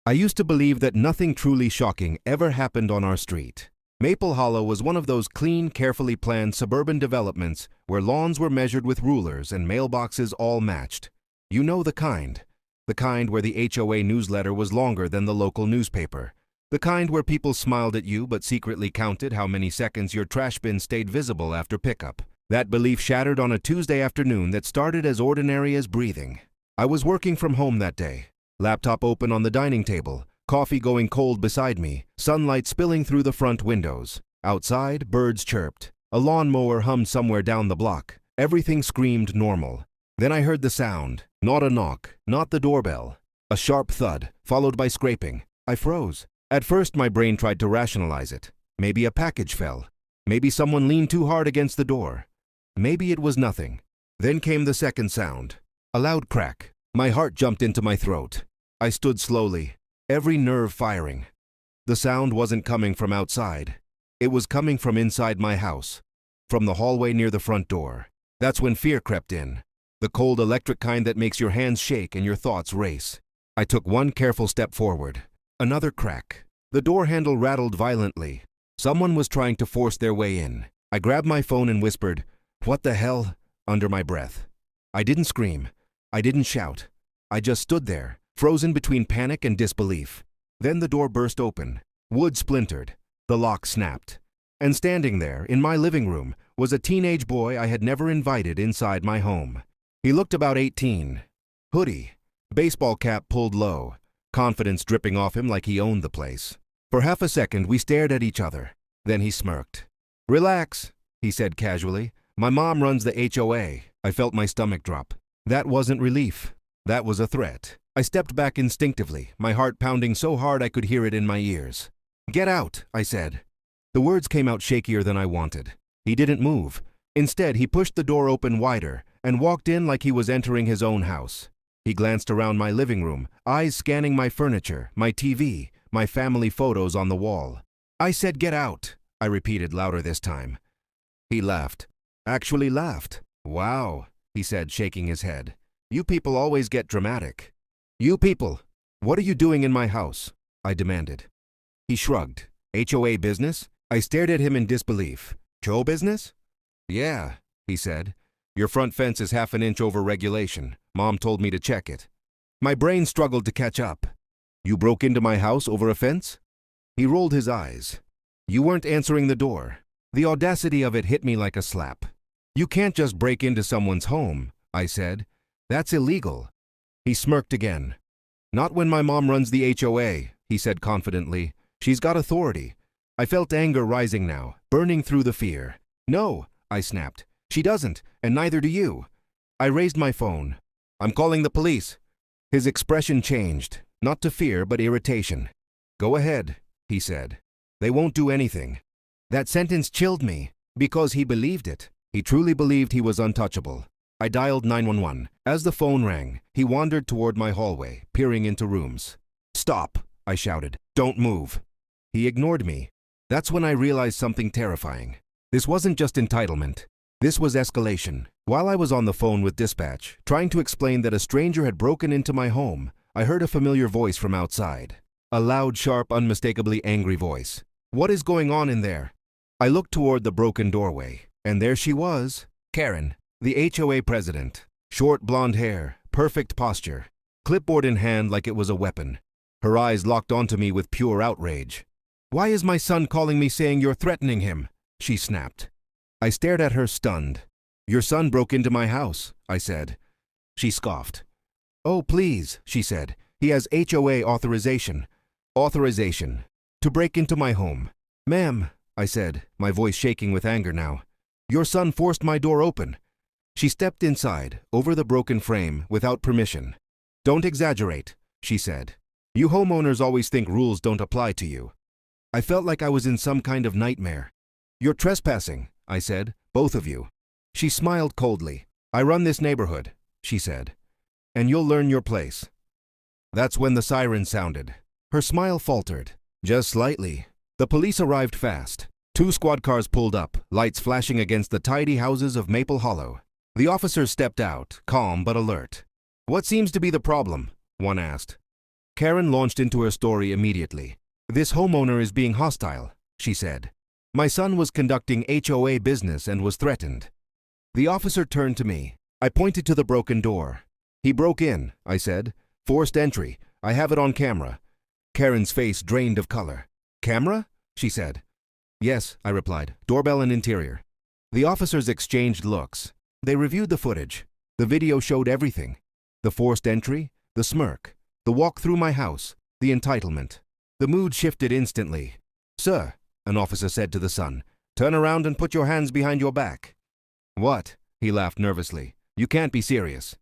I used to believe that nothing truly shocking ever happened on our street. Maple Hollow was one of those clean, carefully planned suburban developments where lawns were measured with rulers and mailboxes all matched. You know the kind. The kind where the HOA newsletter was longer than the local newspaper. The kind where people smiled at you but secretly counted how many seconds your trash bin stayed visible after pickup. That belief shattered on a Tuesday afternoon that started as ordinary as breathing. I was working from home that day. Laptop open on the dining table, coffee going cold beside me, sunlight spilling through the front windows. Outside, birds chirped. A lawnmower hummed somewhere down the block. Everything screamed normal. Then I heard the sound. Not a knock, not the doorbell. A sharp thud, followed by scraping. I froze. At first, my brain tried to rationalize it. Maybe a package fell. Maybe someone leaned too hard against the door. Maybe it was nothing. Then came the second sound. A loud crack. My heart jumped into my throat. I stood slowly, every nerve firing. The sound wasn't coming from outside. It was coming from inside my house, from the hallway near the front door. That's when fear crept in, the cold electric kind that makes your hands shake and your thoughts race. I took one careful step forward. Another crack. The door handle rattled violently. Someone was trying to force their way in. I grabbed my phone and whispered, "What the hell?" under my breath. I didn't scream. I didn't shout. I just stood there, frozen between panic and disbelief. Then the door burst open. Wood splintered. The lock snapped. And standing there, in my living room, was a teenage boy I had never invited inside my home. He looked about 18. Hoodie. Baseball cap pulled low. Confidence dripping off him like he owned the place. For half a second, we stared at each other. Then he smirked. "Relax," he said casually. "My mom runs the HOA." I felt my stomach drop. That wasn't relief. That was a threat. I stepped back instinctively, my heart pounding so hard I could hear it in my ears. "Get out," I said. The words came out shakier than I wanted. He didn't move. Instead, he pushed the door open wider and walked in like he was entering his own house. He glanced around my living room, eyes scanning my furniture, my TV, my family photos on the wall. "I said get out," I repeated louder this time. He laughed. Actually laughed. "Wow," he said, shaking his head. "You people always get dramatic." "You people, what are you doing in my house?" I demanded. He shrugged. "HOA business?" I stared at him in disbelief. "Show business?" "Yeah," he said. "Your front fence is half an inch over regulation. Mom told me to check it." My brain struggled to catch up. "You broke into my house over a fence?" He rolled his eyes. "You weren't answering the door." The audacity of it hit me like a slap. "You can't just break into someone's home," I said. "That's illegal." He smirked again. "Not when my mom runs the HOA," he said confidently. "She's got authority." I felt anger rising now, burning through the fear. "No," I snapped. "She doesn't, and neither do you." I raised my phone. "I'm calling the police." His expression changed, not to fear but irritation. "Go ahead," he said. "They won't do anything." That sentence chilled me, because he believed it. He truly believed he was untouchable. I dialed 911. As the phone rang, he wandered toward my hallway, peering into rooms. "Stop," I shouted. "Don't move." He ignored me. That's when I realized something terrifying. This wasn't just entitlement. This was escalation. While I was on the phone with dispatch, trying to explain that a stranger had broken into my home, I heard a familiar voice from outside. A loud, sharp, unmistakably angry voice. "What is going on in there?" I looked toward the broken doorway, and there she was, Karen, the HOA president. Short blonde hair, perfect posture, clipboard in hand like it was a weapon. Her eyes locked onto me with pure outrage. "Why is my son calling me saying you're threatening him?" she snapped. I stared at her stunned. "Your son broke into my house," I said. She scoffed. "Oh, please," she said. "He has HOA authorization." "Authorization to break into my home." "Ma'am," I said, my voice shaking with anger now. "Your son forced my door open." She stepped inside, over the broken frame, without permission. "Don't exaggerate," she said. "You homeowners always think rules don't apply to you." I felt like I was in some kind of nightmare. "You're trespassing," I said, "both of you." She smiled coldly. "I run this neighborhood," she said, "and you'll learn your place." That's when the siren sounded. Her smile faltered, just slightly. The police arrived fast. 2 squad cars pulled up, lights flashing against the tidy houses of Maple Hollow. The officers stepped out, calm but alert. "What seems to be the problem?" one asked. Karen launched into her story immediately. "This homeowner is being hostile," she said. "My son was conducting HOA business and was threatened." The officer turned to me. I pointed to the broken door. "He broke in," I said. "Forced entry. I have it on camera." Karen's face drained of color. "Camera?" she said. "Yes," I replied. "Doorbell and interior." The officers exchanged looks. They reviewed the footage. The video showed everything. The forced entry, the smirk, the walk through my house, the entitlement. The mood shifted instantly. "Sir," an officer said to the son, "turn around and put your hands behind your back." "What?" he laughed nervously. "You can't be serious."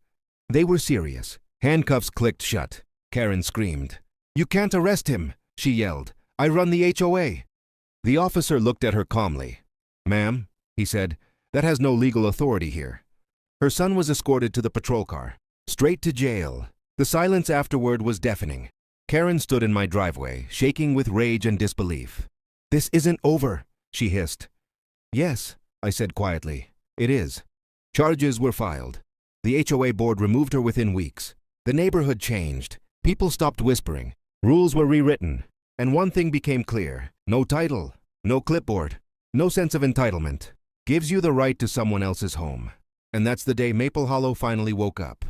They were serious. Handcuffs clicked shut. Karen screamed. "You can't arrest him," she yelled. "I run the HOA." The officer looked at her calmly. "Ma'am," he said, "that has no legal authority here." Her son was escorted to the patrol car. Straight to jail. The silence afterward was deafening. Karen stood in my driveway, shaking with rage and disbelief. "This isn't over," she hissed. "Yes," I said quietly. "It is." Charges were filed. The HOA board removed her within weeks. The neighborhood changed. People stopped whispering. Rules were rewritten. And one thing became clear. No title, no clipboard, no sense of entitlement. Gives you the right to someone else's home. And that's the day Maple Hollow finally woke up.